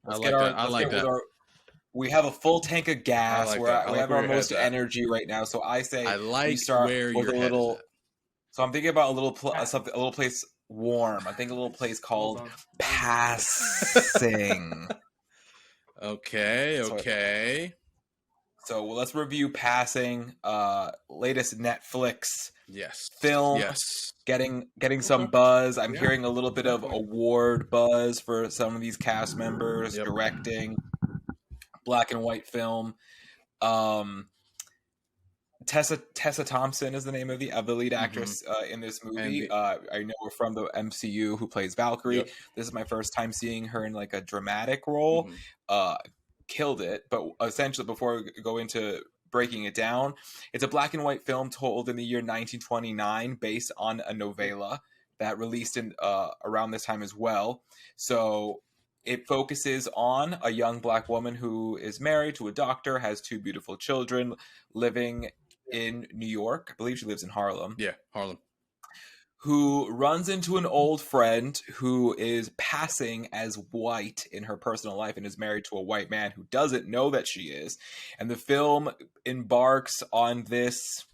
I like that. I let's like get with that. our. We have a full tank of I gas. like that. I We like have where our your most head's at. energy right now. So I I say we like start where with your a head is little. at. So I'm thinking about a little something, a little place warm. I'm thinking a little place Hold called on. Passing. Okay, So okay. so let's review Passing. Latest Netflix Yes. film. Yes. Getting some buzz. I'm Yeah, hearing a little bit of definitely. award buzz for some of these cast members Yep. directing. Black and white film. Um, Tessa Thompson is the name of the lead actress in this And movie. I know her from the MCU, who plays Valkyrie. Yep. This is my first time seeing her in like a dramatic role. Killed it. But essentially, before we go into breaking it down, it's a black and white film told in the year 1929, based on a novella that released in around this time as well. So it focuses on a young black woman who is married to a doctor, has two beautiful children, living in New York. I believe she lives in Harlem. Yeah, Harlem. Who runs into an old friend who is passing as white in her personal life and is married to a white man who doesn't know that she is. And the film embarks on this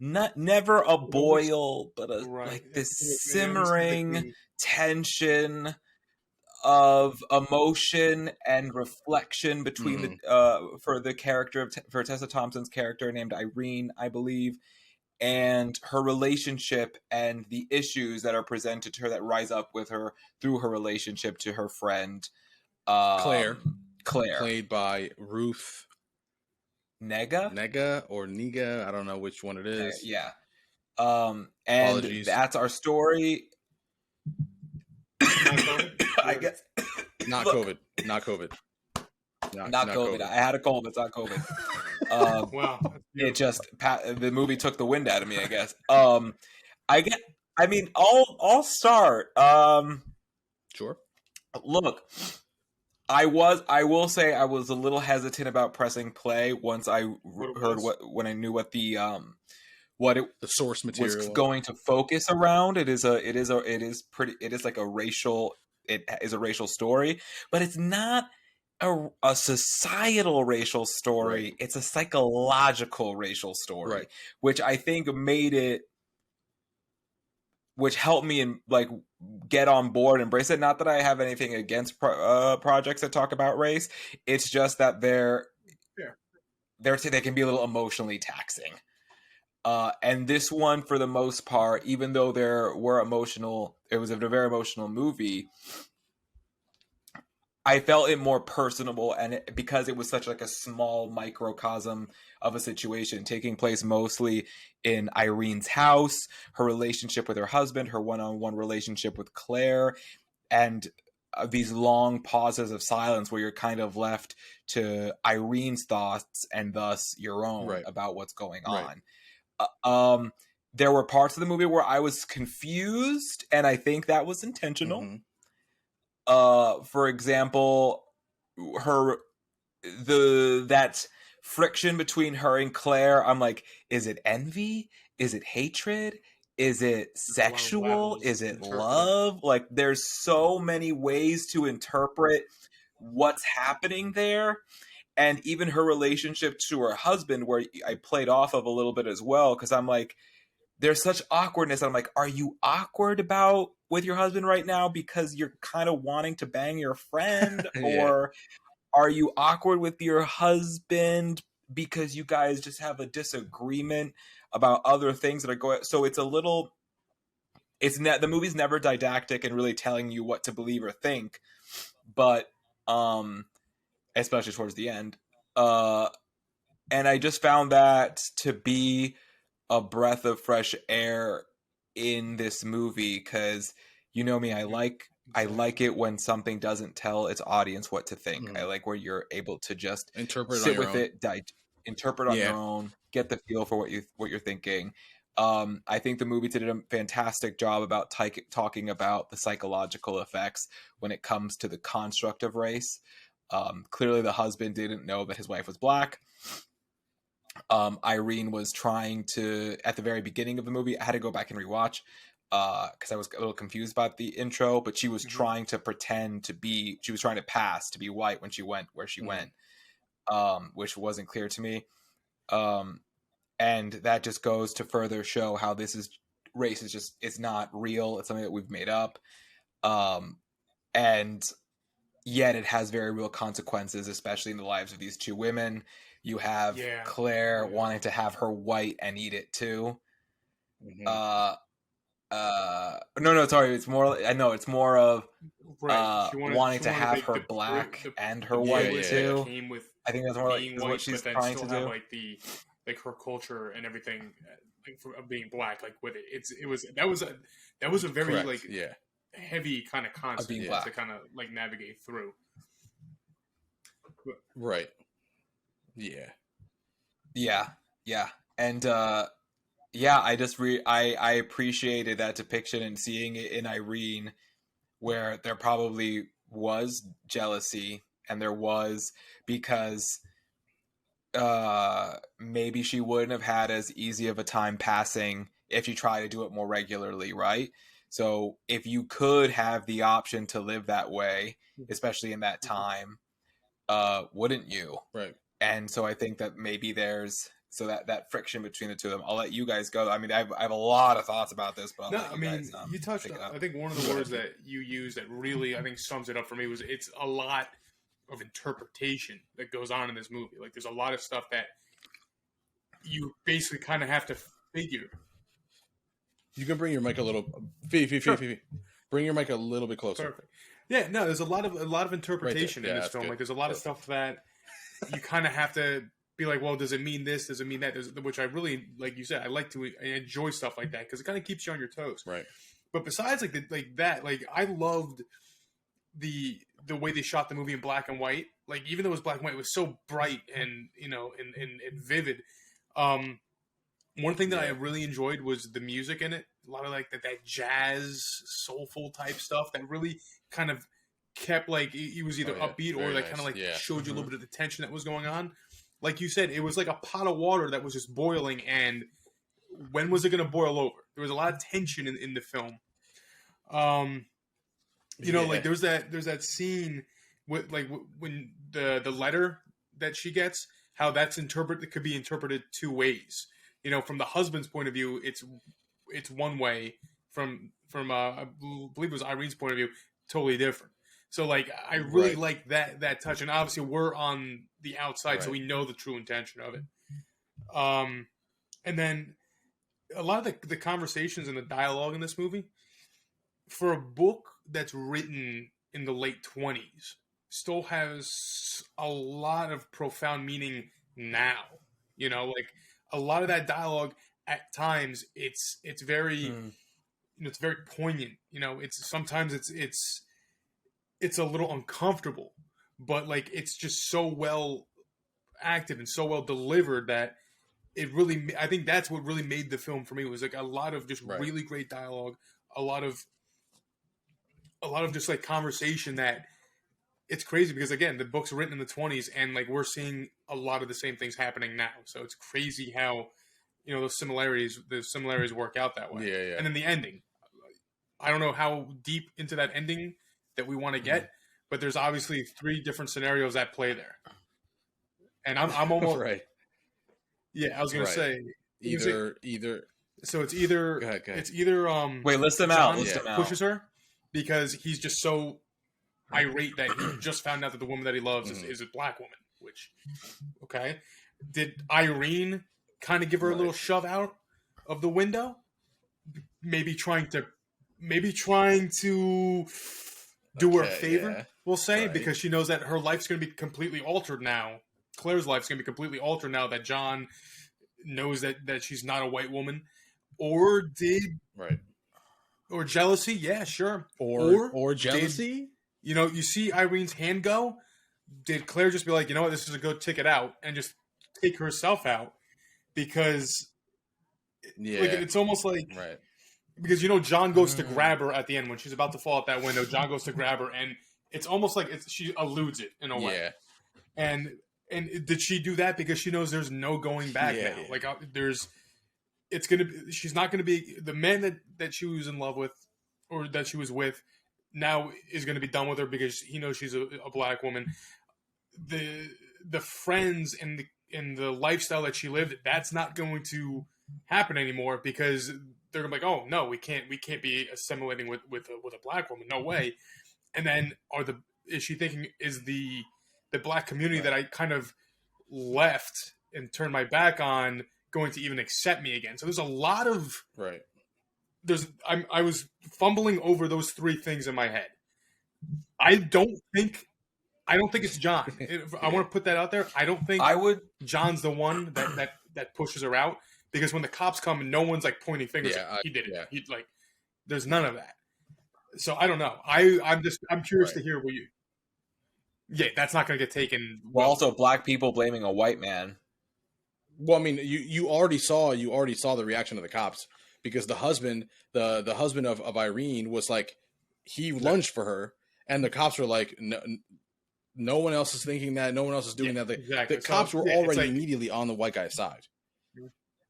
never a boil, but like this simmering tension of emotion and reflection between the for the character of for Tessa Thompson's character named Irene, I believe, and her relationship and the issues that are presented to her that rise up with her through her relationship to her friend Claire, Claire, played by Ruth Nega or Niga. I don't know which one it is. Yeah. And Apologies. that's our story. I guess Not Look, COVID. Not COVID. Not COVID. I had a cold. It's not COVID. Wow. It just the movie took the wind out of me, I guess. I mean, I'll start. Sure. Look, I will say I was a little hesitant about pressing play once I heard when I knew what the source material was going to focus around. It is like a racial story, but it's not a societal racial story. Right. It's a psychological racial story, right. which I think which helped me and like get on board, embrace it. Not that I have anything against projects that talk about race. It's just that they can be a little emotionally taxing. And this one, for the most part, even though it was a very emotional movie, I felt it more personable, and because it was such like a small microcosm of a situation taking place mostly in Irene's house, her relationship with her husband, her one-on-one relationship with Claire, and these long pauses of silence where you're kind of left to Irene's thoughts and thus your own about what's going on. There were parts of the movie where I was confused, and I think that was intentional. For example, that friction between her and Claire, I'm like, is it envy? Is it hatred? Is it sexual? Is it love? Like, there's so many ways to interpret what's happening there. And even her relationship to her husband, where I played off of a little bit as well, because I'm like, there's such awkwardness. I'm like, are you awkward with your husband right now because you're kind of wanting to bang your friend? Or are you awkward with your husband because you guys just have a disagreement about other things that are going? So it's a little, the movie's never didactic and really telling you what to believe or think, but especially towards the end. And I just found that to be a breath of fresh air in this movie, because you know me, I like it when something doesn't tell its audience what to think. I like where you're able to just sit with it, interpret on your own, get the feel for what you're thinking. I think the movie did a fantastic job about talking about the psychological effects when it comes to the construct of race. Clearly the husband didn't know that his wife was black. Irene was trying to, at the very beginning of the movie, I had to go back and rewatch. because I was a little confused about the intro, but she was Mhm. trying to pretend to be, she was trying to pass to be white when she went where she went, which wasn't clear to me. And that just goes to further show how race is just, it's not real. It's something that we've made up. And yet it has very real consequences, especially in the lives of these two women. You have Claire wanting to have her white and eat it too. No, sorry. It's more, I know it's more of wanting to have her black and her white too. Came with I think that's more like being is white, what she's but then trying still to have do. like the her culture and everything, like of being black, like with it. That was a very Correct. like heavy kind of concept to kind of like navigate through. Right. Yeah. And I just I appreciated that depiction and seeing it in Irene, where there probably was jealousy, and there was, because maybe she wouldn't have had as easy of a time passing if she tried to do it more regularly, right? So if you could have the option to live that way, especially in that time, wouldn't you? Right. And so I think that maybe there's that friction between the two of them. I'll let you guys go. I mean, I have a lot of thoughts about this, but you touched on, I think one of the words that you used that really, I think, sums it up for me was it's a lot of interpretation that goes on in this movie. Like, there's a lot of stuff that you basically kind of have to figure. You can bring your mic a little. Bring your mic a little bit closer. Perfect. Yeah, no, there's a lot of interpretation in this film. Good. Like, there's a lot of stuff that you kind of have to be like, well, does it mean this? Does it mean that? Which I really, like you said, I like to enjoy stuff like that because it kind of keeps you on your toes. Right. But besides I loved the way they shot the movie in black and white. Like, even though it was black and white, it was so bright and, and vivid. One thing that I really enjoyed was the music in it. A lot of like that jazz, soulful type stuff that really kind of kept like it was either upbeat or like kind of like showed you a little bit of the tension that was going on. Like you said, it was like a pot of water that was just boiling, and when was it going to boil over? There was a lot of tension in the film. Like there's that scene with like when the letter that she gets, how that's interpreted, it could be interpreted two ways. From the husband's point of view, it's one way. From I believe it was Irene's point of view, totally different. So like I really like that touch, and obviously we're on the outside, so we know the true intention of it. And then a lot of the conversations and the dialogue in this movie, for a book that's written in the late 20s, still has a lot of profound meaning now. Like a lot of that dialogue at times it's very it's very poignant. It's sometimes it's a little uncomfortable, but like it's just so well acted and so well delivered that it really, I think that's what really made the film for me. It was like a lot of just really great dialogue, a lot of just like conversation that it's crazy because again, the book's written in the 20s and like we're seeing a lot of the same things happening now. So it's crazy how, the similarities work out that way. Yeah. And then the ending, I don't know how deep into that ending that we want to get, but there's obviously 3 different scenarios at play there. And I'm almost right. Yeah, I was gonna say either. So it's either go ahead. It's either wait, list them out. List them out. Pushes her because he's just so irate that he just found out that the woman that he loves is a black woman. Which, okay, did Irene kind of give her a little shove out of the window? Maybe trying to do her a favor, we'll say, because she knows that her life's going to be completely altered now. Claire's life's going to be completely altered now that John knows that she's not a white woman. Or did... Or jealousy, yeah, sure. Or jealousy? You see Irene's hand go? Did Claire just be like, you know what, this is a good ticket out, and just take herself out? Because... like, it's almost like... Because, John goes to grab her at the end when she's about to fall out that window. John goes to grab her, and it's almost like she alludes it in a way. Yeah. And did she do that because she knows there's no going back now? Like, she's not gonna be the man that she was in love with or that she was with now is gonna be done with her because he knows she's a black woman. The friends and the lifestyle that she lived, that's not going to happen anymore because they're gonna be like, oh no, we can't be assimilating with a black woman, no way. And then is she thinking is the black community that I kind of left and turned my back on going to even accept me again? So there's a lot of Right. I was fumbling over those three things in my head. I don't think it's John. I want to put that out there. I don't think John's the one that pushes her out because when the cops come and no one's like pointing fingers, he did it. Yeah. He like, there's none of that. So I don't know. I'm curious to hear what you. Yeah, that's not going to get taken. Well, also black people blaming a white man. Well, I mean, you already saw the reaction of the cops because the husband, the husband of Irene was like, he lunged for her, and the cops were like, no one else is thinking that, no one else is doing that. Exactly. The cops were already immediately on the white guy's side.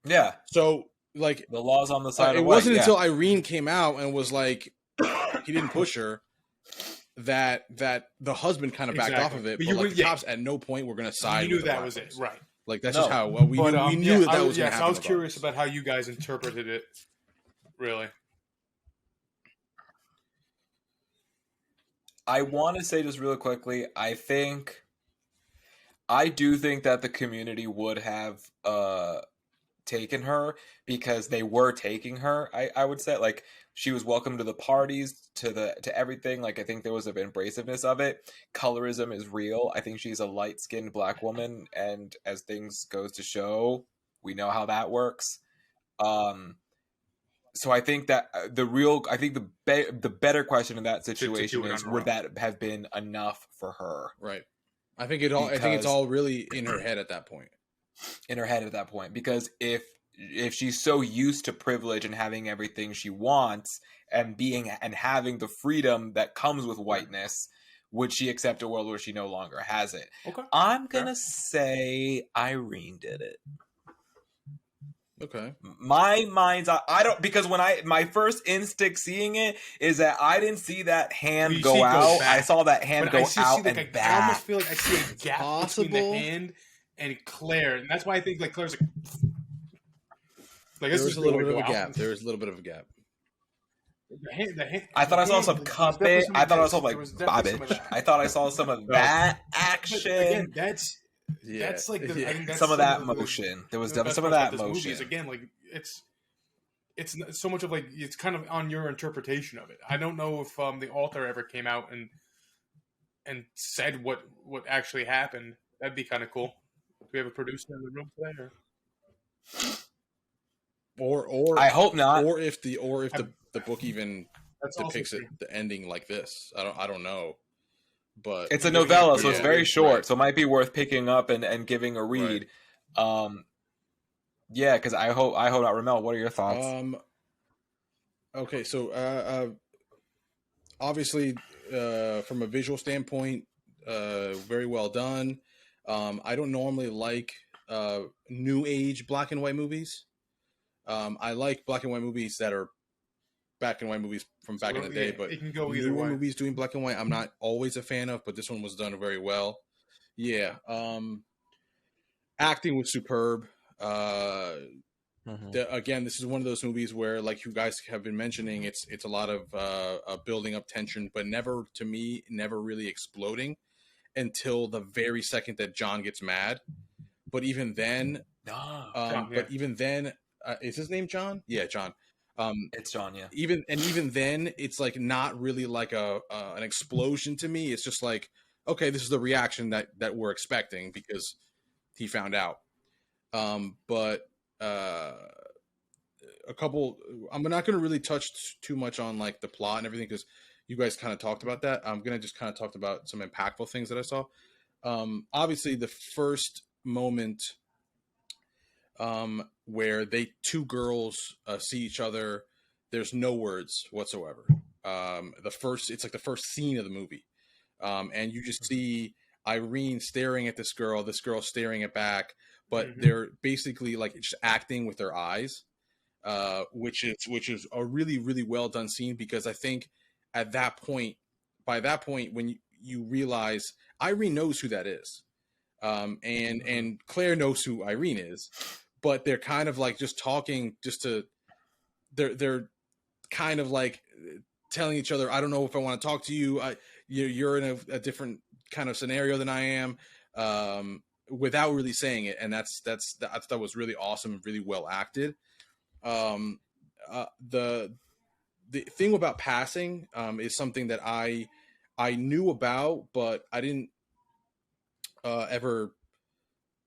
Yeah. So like the law's on the side. It wasn't until Irene came out and was like, he didn't push her, that the husband kind of backed off of it. But like, the cops at no point were going to side. You knew that was it, right? Like that's just how we knew that was going to happen. Yes, I was curious about how you guys interpreted it. Really, I want to say just real quickly. I do think that the community would have taken her because they were taking her. I would say like she was welcome to the parties, to everything. Like I think there was an embraciveness of it. Colorism is real. I think she's a light-skinned black woman, and as things goes to show, we know how that works. So I think that the better question in that situation is would that have been enough for her? Right. I think it's all really in her head at that point. In her head at that point, because if she's so used to privilege and having everything she wants and having the freedom that comes with whiteness, would she accept a world where she no longer has it? Okay. I'm gonna say Irene did it. Okay. My mind's I don't, because when my first instinct seeing it is that I didn't see that hand go out. I saw that hand go out and back. I almost feel like I see a gap between the hand and Claire, and that's why I think like Claire's like there was a little bit of a gap. There was a little bit of a gap. The hand, I thought I saw some cupping. I thought I saw like bobbage. I thought I saw some of that action. Again, that's like I think that's some of that motion. There was definitely some of that motion. Movies. Again, like it's so much of like it's kind of on your interpretation of it. I don't know if the author ever came out and said what actually happened. That'd be kind of cool. Do we have a producer in the room today? Or I hope not. Or if the book even depicts the ending like this. I don't know. But it's a novella, so it's very short. Right. So it might be worth picking up and giving a read. Right. Yeah, because I hope not. Ramel, what are your thoughts? Okay, so obviously, from a visual standpoint, very well done. I don't normally like new age black and white movies. I like black and white movies that are black and white movies from back in the day, but newer movies doing black and white, I'm not always a fan of, but this one was done very well. Yeah. Acting was superb. Again, this is one of those movies where, like you guys have been mentioning, it's a lot of building up tension, but never really exploding until the very second that John gets mad. But even then, is his name John? Yeah, John. It's John, yeah. Even then, it's like not really like an explosion to me. It's just like, okay, this is the reaction that we're expecting because he found out. But a couple. I'm not going to really touch too much on like the plot and everything because you guys kind of talked about that. I'm going to just kind of talk about some impactful things that I saw. Obviously, the first moment. Where two girls see each other, there's no words whatsoever. It's like the first scene of the movie, and you just see Irene staring at this girl staring it back, but they're basically like just acting with their eyes. which is a really really well done scene, because I think at that point, by that point, when you realize Irene knows who that is, and Claire knows who Irene is, but they're kind of like just talking just to they're kind of like telling each other, I don't know if I want to talk to you. You're in a different kind of scenario than I am, without really saying it. And I thought was really awesome, really well acted. The thing about passing is something that I knew about, but I didn't ever.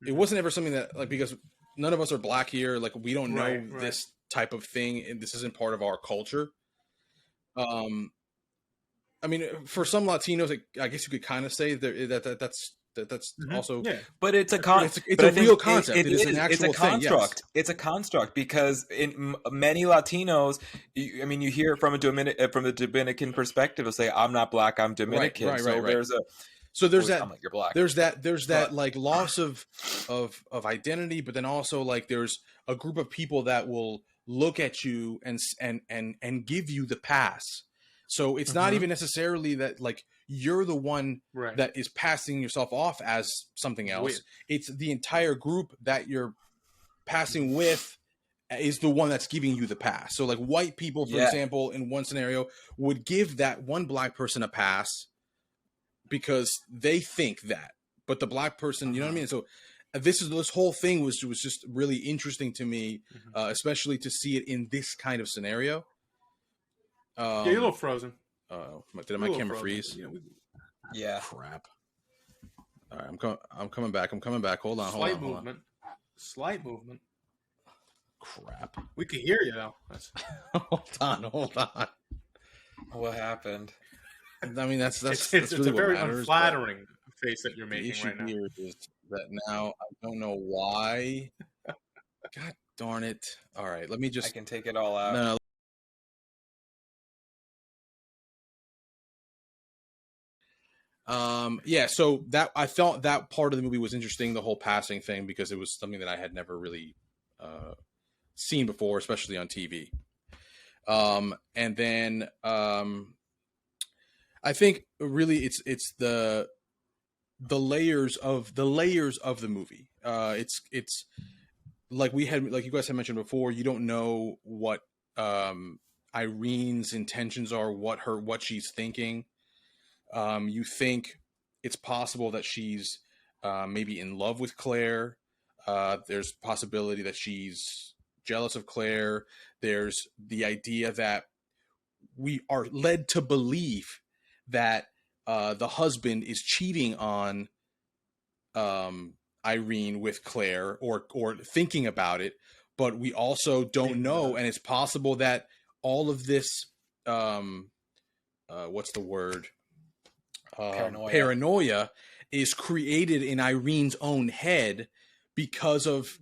It wasn't ever something that, like, because none of us are black here. Like, we don't know this type of thing, and this isn't part of our culture. I mean, for some Latinos, I guess you could kind of say that's also, but it's a real concept. It is an actual thing. Yes. It's a construct, because in many Latinos, I mean, you hear it from a Dominican perspective. They'll say, "I'm not black, I'm Dominican." Right. There's that. I'm like, you're black. There's that like loss of identity, but then also like there's a group of people that will look at you and give you the pass. So it's not even necessarily that like you're the one that is passing yourself off as something else. It's the entire group that you're passing with is the one that's giving you the pass. So like white people, for example, in one scenario would give that one black person a pass because they think that, but the black person, you know what I mean? So this whole thing was just really interesting to me, especially to see it in this kind of scenario. Yeah, you're a little frozen. Did my camera freeze? Yeah. Crap. All right, I'm coming back. Hold on. Slight movement. Crap. We can hear you though. Hold on. What happened? I mean, that's it's really a very matters, unflattering face that you're making the issue right now. here is that now I don't know why. God darn it! All right, let me just. I can take it all out. No. Yeah, so that I thought that part of the movie was interesting, the whole passing thing, because it was something that I had never really seen before, especially on TV. And then I think really it's the layers of the movie. It's like you guys had mentioned before. You don't know what Irene's intentions are, what she's thinking. You think it's possible that she's maybe in love with Claire. There's possibility that she's jealous of Claire. There's the idea that we are led to believe that the husband is cheating on Irene with Claire, or thinking about it, but we also don't know, and it's possible that all of this what's the word? Paranoia is created in Irene's own head because of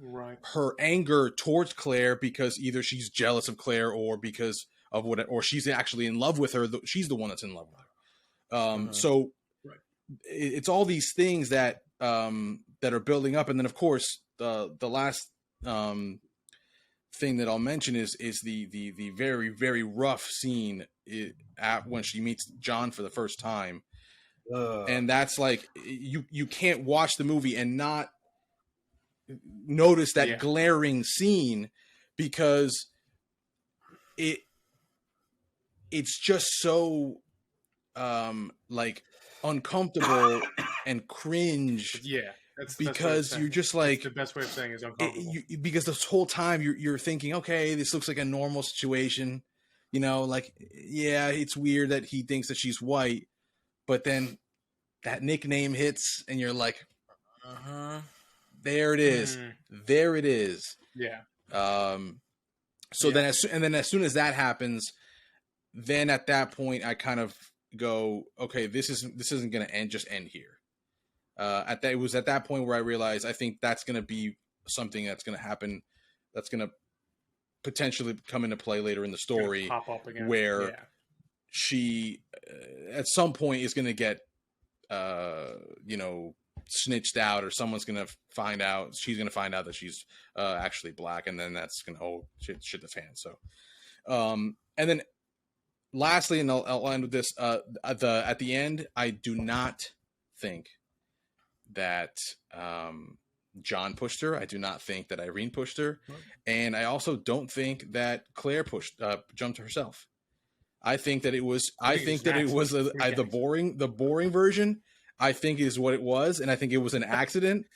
her anger towards Claire, because either she's jealous of Claire or because of or she's actually in love with her. She's the one that's in love with her. So it's all these things that are building up, and then of course the last thing that I'll mention is the very very rough scene when she meets John for the first time. And that's like you can't watch the movie and not notice that glaring scene, because it's just so like uncomfortable and cringe. Because you're just like, the best way of saying is uncomfortable. Because this whole time you're thinking, okay, this looks like a normal situation, like, yeah, it's weird that he thinks that she's white. But then that nickname hits, and you're like, there it is. There it is. Yeah. So then, as soon as that happens, then at that point, I kind of go, okay, this isn't going to end here. It was at that point where I realized I think that's going to be something that's going to happen. That's going to potentially come into play later in the story, pop up again. Where she at some point is going to get snitched out, or someone's gonna find out. She's gonna find out that she's actually black, and then that's gonna shit the fan. So, and then lastly, and I'll end with this. At the end, I do not think that John pushed her. I do not think that Irene pushed her, and I also don't think that Claire jumped herself. I think that it was. I think that it was the boring version. I think is what it was, and I think it was an accident,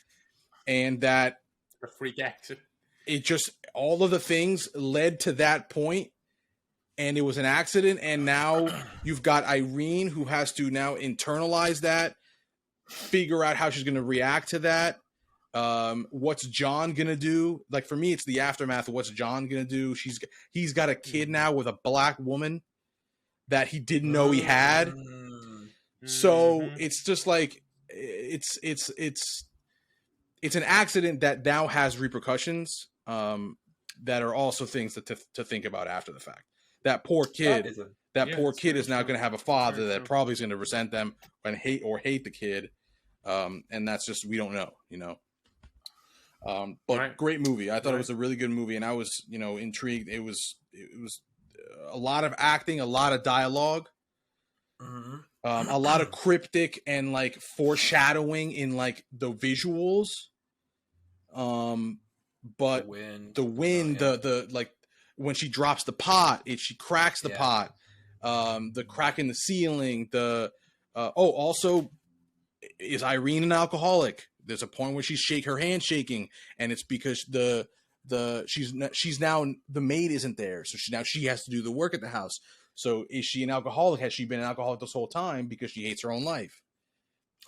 and that a freak accident. It just all of the things led to that point, and it was an accident. And now you've got Irene who has to now internalize that, figure out how she's going to react to that. What's John gonna do? Like for me, it's the aftermath of what's John gonna do. He's got a kid now with a black woman that he didn't know he had. So it's just like it's an accident that now has repercussions that are also things to think about after the fact. That poor kid is now going to have a father that probably is going to resent them and hate the kid, and that's just we don't know, you know. But great movie. I thought it was a really good movie, and I was intrigued. It was a lot of acting, a lot of dialogue. A lot of cryptic and like foreshadowing in like the visuals. But the wind, the like when she drops the pot, she cracks the pot. The crack in the ceiling. Also, is Irene an alcoholic? There's a point where her hand shaking, and it's because she's now the maid isn't there, so she has to do the work at the house. So is she an alcoholic? Has she been an alcoholic this whole time because she hates her own life?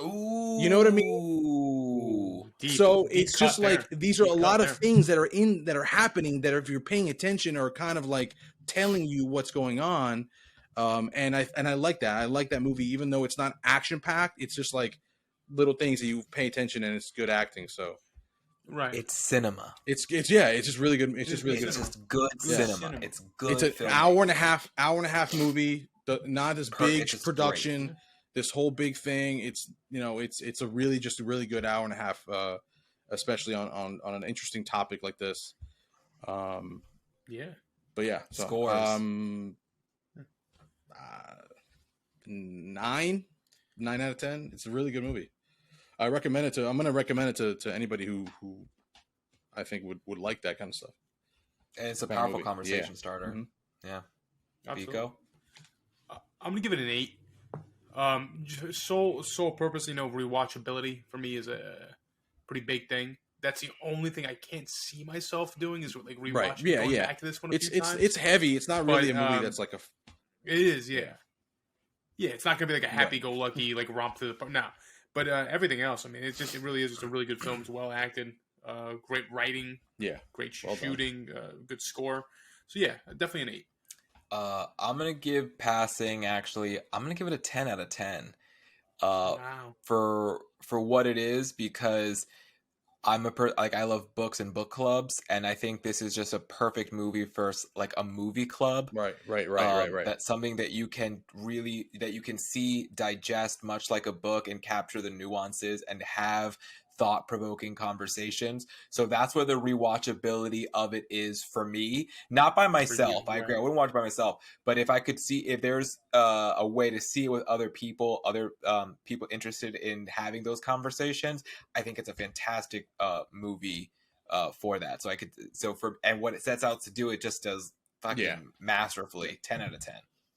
Ooh, you know what I mean? So it's just like these are a lot of things that are happening that if you're paying attention are kind of like telling you what's going on. And I like that. I like that movie, even though it's not action packed. It's just like little things that you pay attention, and it's good acting. So. Right, it's cinema. It's just really good. It's just really good. It's just good cinema. It's good. It's an hour and a half movie. Not this big production. Great. This whole big thing. It's it's a really good hour and a half, especially on an interesting topic like this. Yeah. But yeah, so, scores. 9 out of 10. It's a really good movie. I'm going to recommend it to anybody who I think would like that kind of stuff. And it's a powerful conversation starter. Mm-hmm. Yeah. Pico? I'm going to give it an 8. Sole purpose, rewatchability for me is a pretty big thing. That's the only thing I can't see myself doing is like rewatching going back to this one a few times. It's heavy. It's not really a movie that's like a... It is, yeah. Yeah, it's not going to be like a happy-go-lucky like romp through the park. No. But everything else, I mean, it really is just a really good film. It's well acted, great writing, great shooting, good score. So yeah, definitely an 8. I'm gonna give passing. Actually, I'm gonna give it a 10 out of 10. Wow. For what it is, because I love books and book clubs, and I think this is just a perfect movie for like a movie club. Right. That's something that you can see, digest, much like a book, and capture the nuances and have thought-provoking conversations. So that's where the rewatchability of it is for me. Not by myself. I agree. I wouldn't watch it by myself. But if I could see, if there's a way to see it with other people interested in having those conversations, I think it's a fantastic movie for that. And what it sets out to do, it just does fucking masterfully. 10 out of 10.